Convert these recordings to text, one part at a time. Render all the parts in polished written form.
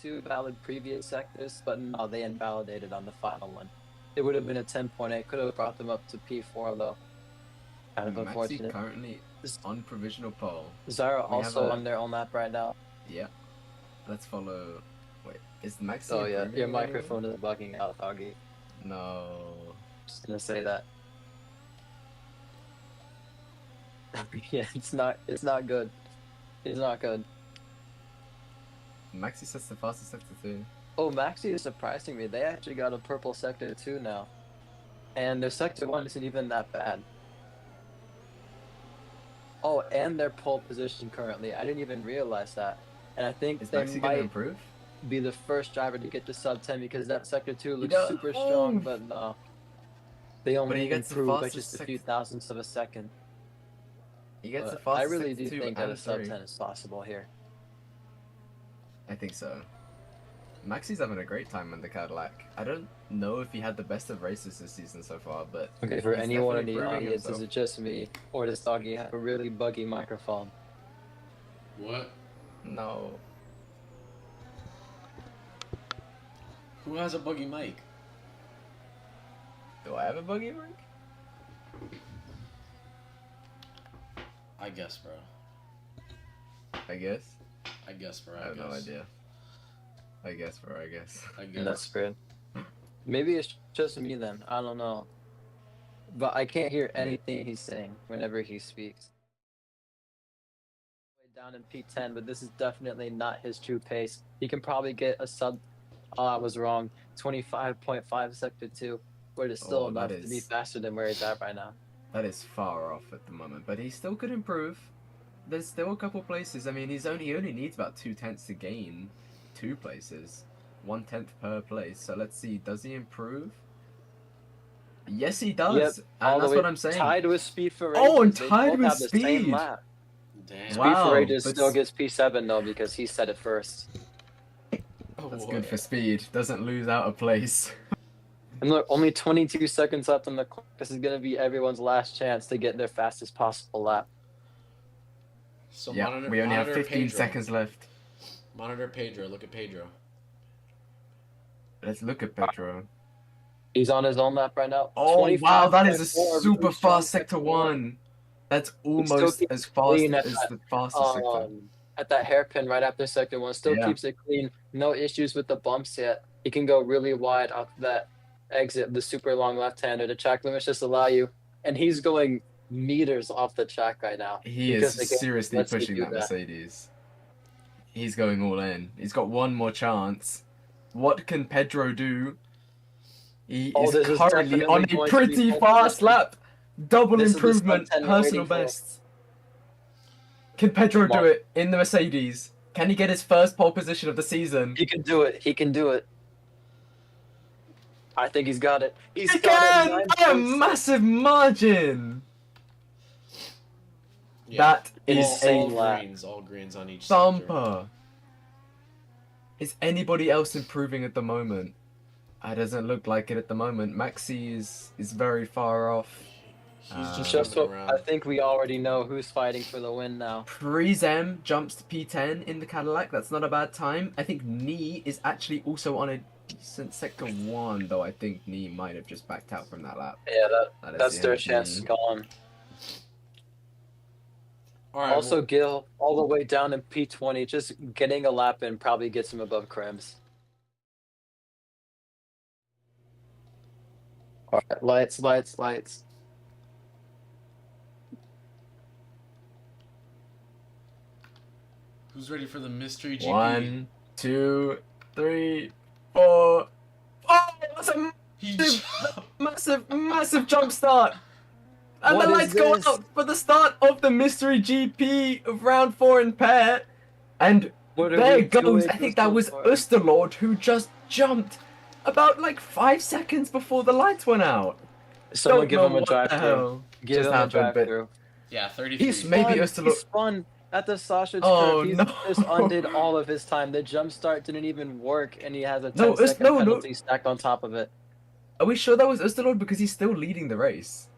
2 valid previous sectors, but no, they invalidated on the final one. It would have been a 10.8, could have brought them up to P4 though. Kind of Maxi unfortunate. currently on provisional pole. Zara also on their own lap right now. Yeah. Let's follow. Wait, is Maxi? Oh yeah, your microphone is bugging out, Doggy. No. Just gonna say that. Yeah, it's not good. It's not good. Maxi sets the fastest sector too. Oh, Maxi is surprising me. They actually got a purple sector 2 now. And their sector 1 isn't even that bad. Oh, and their pole position currently. I didn't even realize that. And I think they might improve? Be the first driver to get to sub 10 because that sector 2 looks super strong, but no. They only improve by just a few thousandths of a second. He gets the fastest I really do think that a sub 10 is possible here. I think so. Maxi's having a great time in the Cadillac. I don't know if he had the best of races this season so far, but... Okay, for anyone in the audience, is it just me? Or does Doggy have a really buggy microphone? What? No. Who has a buggy mic? Do I have a buggy mic? I guess, bro. I guess? I guess, bro. I have no idea. I guess, bro. I guess. That's good. Maybe it's just me then. I don't know. But I can't hear anything he's saying whenever he speaks. Down in P10, but this is definitely not his true pace. He can probably get a sub. Oh, I was wrong. 25.5 sector 2, but it's still enough to be faster than where he's at right now. That is far off at the moment, but he still could improve. There's still a couple places. I mean, he only needs about 2/10 to gain 2 places, 1/10 per place. So let's see, does he improve? Yes, he does. Yep, and that's what I'm saying. Tied with Speed for Rages. Oh, and tied with Speed. Damn. Speed for Rages still gets P7 though because he said it first. That's good for Speed. Doesn't lose out a place. And look, only 22 seconds left on the clock. This is going to be everyone's last chance to get their fastest possible lap. So yeah, we only have 15 seconds left. Monitor Pedro. Look at Pedro. Let's look at Pedro. He's on his own lap right now. Oh, wow, that is a super fast sector 1. That's almost as fast as the fastest sector. At that hairpin right after sector 1. Still keeps it clean. No issues with the bumps yet. He can go really wide off that exit, the super long left-hander. The track limits just allow you. And he's going meters off the track right now. He is seriously pushing that Mercedes. He's going all in. He's got one more chance. What can Pedro do? He is currently on a pretty fast lap. Double improvement, personal bests. Can Pedro do it in the Mercedes? Can he get his first pole position of the season? He can do it. He can do it. I think he's got it. He can! By a massive margin! Yeah. That is all greens on each thumper. Is anybody else improving at the moment? It doesn't look like it at the moment. Maxi is very far off. He's just I think we already know who's fighting for the win now. Prix jumps to P10 in the Cadillac. That's not a bad time. I think Nee is actually also on a decent sector 1, though I think Nee might have just backed out from that lap. Yeah, that's their chance gone. Right, also, Gil, all the way down in P20, just getting a lap in probably gets him above Krems. All right, lights. Who's ready for the mystery GP? 1, 2, 3, 4. Oh, that's a massive jump start. And the lights go out for the start of the mystery GP of round 4 in PARE. And there it goes. I think that was Oosterlord who just jumped about like 5 seconds before the lights went out. Someone give him a drive-through. Give him a drive-through. Yeah, 33. Maybe Oosterlord. He spun at the sausage curve. He just undid all of his time. The jump start didn't even work, and he has a 10-second penalty stacked on top of it. Are we sure that was Oosterlord? Because he's still leading the race.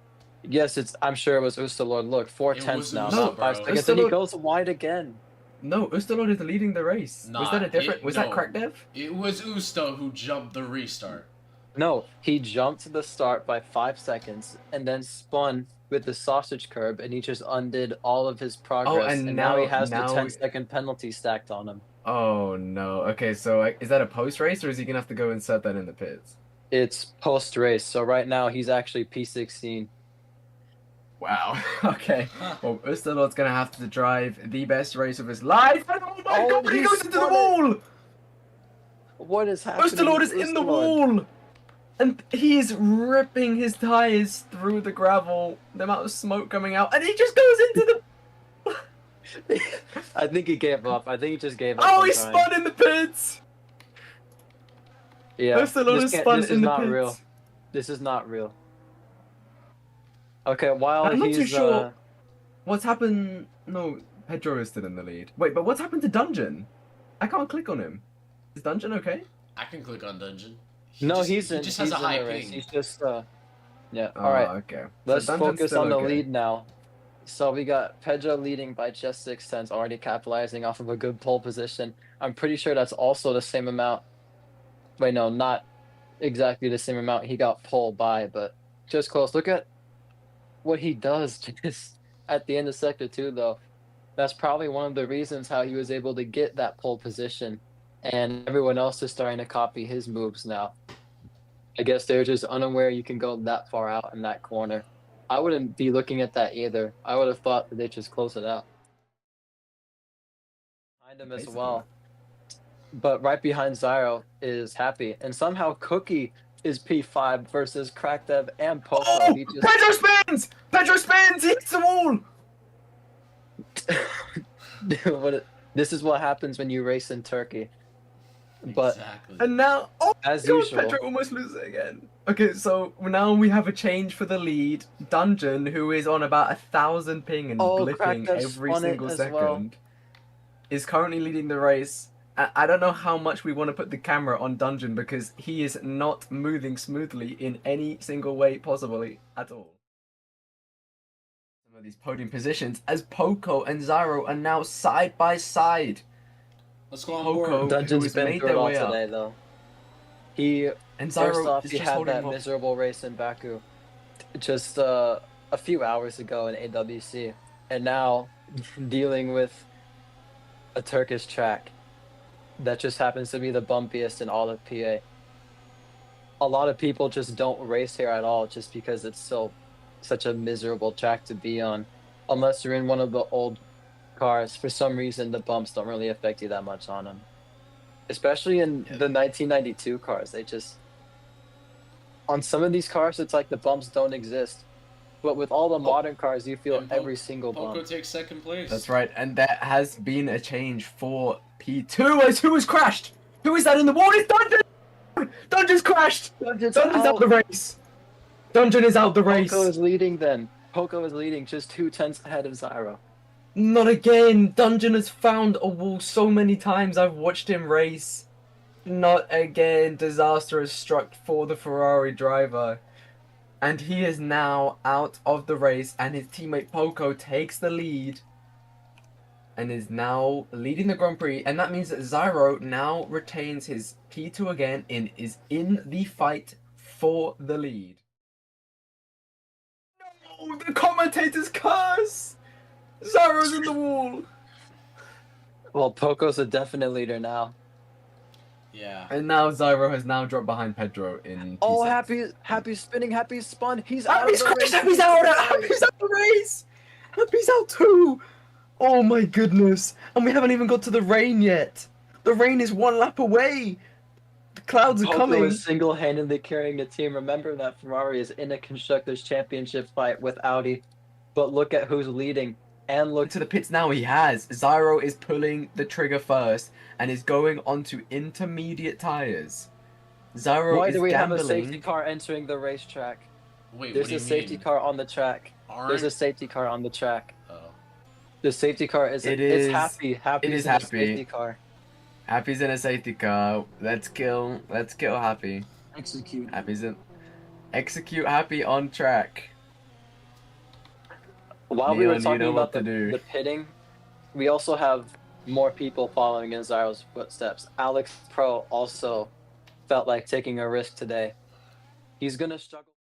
Yes, I'm sure it was Oosterlord. Look, 4/10 now, not 5 seconds, and he goes wide again. No, Ustalod is leading the race. Nah, was that a different? Was that no. Crackdev? It was Usto who jumped the restart. No, he jumped to the start by 5 seconds and then spun with the sausage curb, and he just undid all of his progress. and now he now- has now- the 10-second penalty stacked on him. Oh no. Okay, so is that a post race or is he gonna have to go insert that in the pits? It's post race, so right now he's actually P16. Wow. Okay. Huh. Well, Ustalod's gonna have to drive the best race of his life. And oh my god, he he goes into the spun wall! What is happening? Ustalod is in the wall! And he is ripping his tires through the gravel. The amount of smoke coming out, and he just goes into the. I think he gave up. I think he just gave up. Oh, on he trying. spun in the pits! Yeah, Ustalod is spun this in is the not pits. real. This is not real. Okay, while I'm not he's too sure. What's happened? No, Pedro is still in the lead. Wait, but what's happened to Dungeon? I can't click on him. Is Dungeon okay? I can click on Dungeon. He just has a high in the race. ping. He's just yeah. Oh, All right. okay. Let's So Dungeon's focus still on the okay. lead now. So we got Pedro leading by just 6 tenths, already capitalizing off of a good pole position. I'm pretty sure that's also the same amount. Wait, no, not exactly the same amount he got pole by, but just close. Look at what he does just at the end of sector 2, though. That's probably one of the reasons how he was able to get that pole position, and everyone else is starting to copy his moves now. I guess they're just unaware you can go that far out in that corner. I wouldn't be looking at that either. I would have thought that they just close it out. Behind him as Basically. well. But right behind Zyro is Happy, and somehow Cookie is P5 versus Crackdev and Poco. Oh! He just... Pedro spins! Pedro spins! He hits the wall! This is what happens when you race in Turkey. But Exactly. And now, oh as god, usual, Pedro almost loses it again. Okay, so now we have a change for the lead. Dungeon, who is on about 1,000 ping and blipping Crackdev every spun it single as second, well. is currently leading the race. I don't know how much we want to put the camera on Dungeon because he is not moving smoothly in any single way possibly at all. Some of these podium positions as Poco and Zyro are now side by side. Let's go on Poco. board. who Dungeon's has been made through their it all way up. today, though. He And First Zyro off, is he just had holding that him up. miserable race in Baku just a few hours ago in AWC, and now dealing with a Turkish track that just happens to be the bumpiest in all of PA. A lot of people just don't race here at all just because it's such a miserable track to be on. Unless you're in one of the old cars, for some reason the bumps don't really affect you that much on them. Especially in the 1992 cars, they just... On some of these cars, it's like the bumps don't exist. But with all the modern cars, you feel And every single Poco bump. takes second place. That's right, and there has been a change for P2 as who has crashed? Who is that in the wall? It's Dungeon! Dungeon's crashed! Dungeon's out the race! Dungeon is out the race! Poco is leading then. Poco is leading just 2 tenths ahead of Zyro. Not again! Dungeon has found a wall so many times I've watched him race. Not again. Disaster has struck for the Ferrari driver. And he is now out of the race, and his teammate Poco takes the lead. And is now leading the Grand Prix, and that means that Zyro now retains his P2 again and is in the fight for the lead. No! The commentator's curse! Zyro's in the wall! Well, Poco's a definite leader now. Yeah. And now Zyro has now dropped behind Pedro in Oh, P6. Happy's spinning, Happy's spun. He's out of Happy's the crashed! race. Happy's out! Happy's out the race! Happy's out too! Oh my goodness! And we haven't even got to the rain yet! The rain is one lap away! The clouds are Poco coming! is single-handedly carrying the team. Remember that Ferrari is in a Constructors' Championship fight with Audi. But look at who's leading. And look To the pits now he has. Zyro is pulling the trigger first and is going onto intermediate tires. Zyro Why is do we gambling. have a safety car entering the racetrack? Wait, There's what do a you safety mean? car on the track. Aren't... There's a safety car on the track. Oh. The safety car is it's Happy. Happy's it is in a Happy. safety car. Happy's in a safety car. Let's kill Happy. Execute. Happy's in. Execute Happy on track. While we were Leon, you talking know about what to do. the pitting, we also have more people following in Zyro's footsteps. Alex Pro also felt like taking a risk today. He's gonna struggle.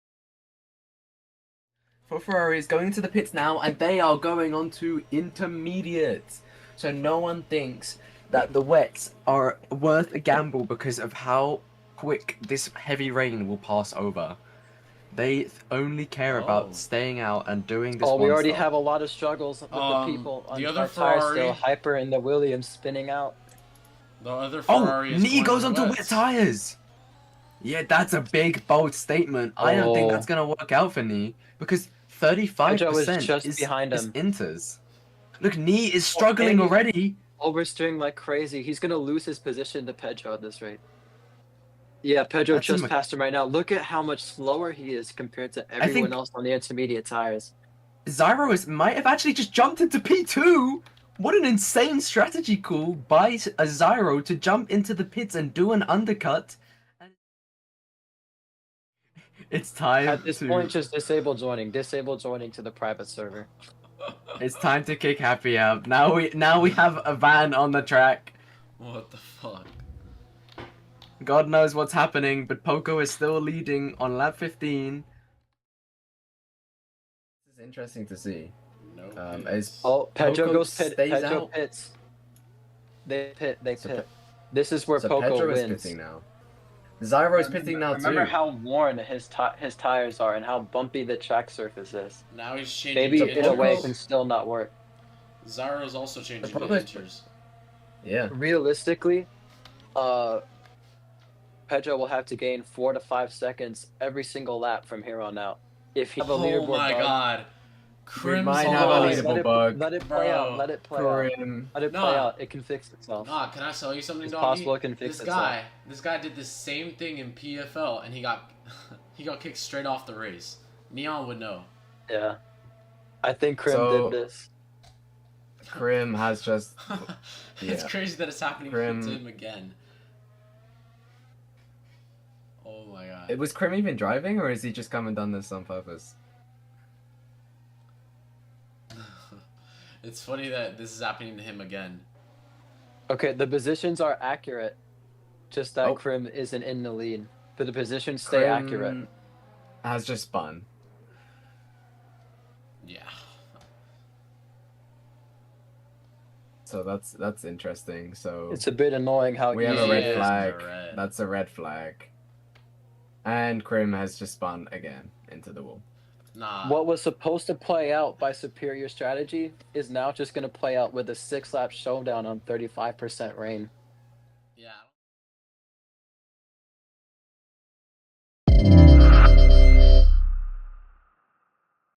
For Ferrari is going into the pits now, and they are going on to intermediates. So no one thinks that the wets are worth a gamble because of how quick this heavy rain will pass over. They only care about staying out and doing this. Oh, we already stop. have a lot of struggles with the people on the other our tires still. Ferrari, Hyper and the Williams spinning out. the other Ferrari is Knee going goes to onto wets. wet tires. Yeah, that's a big, bold statement. I don't think that's gonna work out for Knee because 35% just behind him. Inters. Look, Knee is struggling already. Oversteering like crazy. He's gonna lose his position to Pedro at this rate. Yeah, Pedro just passed him right now. Look at how much slower he is compared to everyone else on the intermediate tires. Zyro might have actually just jumped into P2. What an insane strategy call by a Zyro to jump into the pits and do an undercut. It's time at this point, just disable joining to the private server. It's time to kick Happy out. Now we have a van on the track. What the fuck? God knows what's happening, but Poco is still leading on lap 15. This is interesting to see. Pedro goes pit. Pedro pits. They pit. This is where Poco Pedro wins. Is pitting now. Zyro is pitting now too. Remember how worn his tires are and how bumpy the track surface is. Now he's changing. Maybe in a way it can still not work. Zyro's also changing the pictures. Yeah. Realistically, Pedro will have to gain 4 to 5 seconds every single lap from here on out. If he have a leaderboard bug. Oh my god. Crim's might have a leaderboard bug. Let it play out. Let it play out. Let it play out. It can fix itself. Nah, can I tell you something, It's dog? possible it can fix itself. This guy did the same thing in PFL, and he got kicked straight off the race. Neon would know. Yeah. I think Crim did this. Crim has just... It's crazy that it's happening to him again. Oh my god. Was Crim even driving, or is he just come and done this on purpose? It's funny that this is happening to him again. Okay, the positions are accurate. Just that Crim isn't in the lead. But the positions stay accurate. Has just spun. Yeah. So that's interesting. So it's a bit annoying how we have a red flag. That's a red flag. And Crim has just spun again into the wall. Nah. What was supposed to play out by superior strategy is now just going to play out with a 6-lap showdown on 35% rain. Yeah.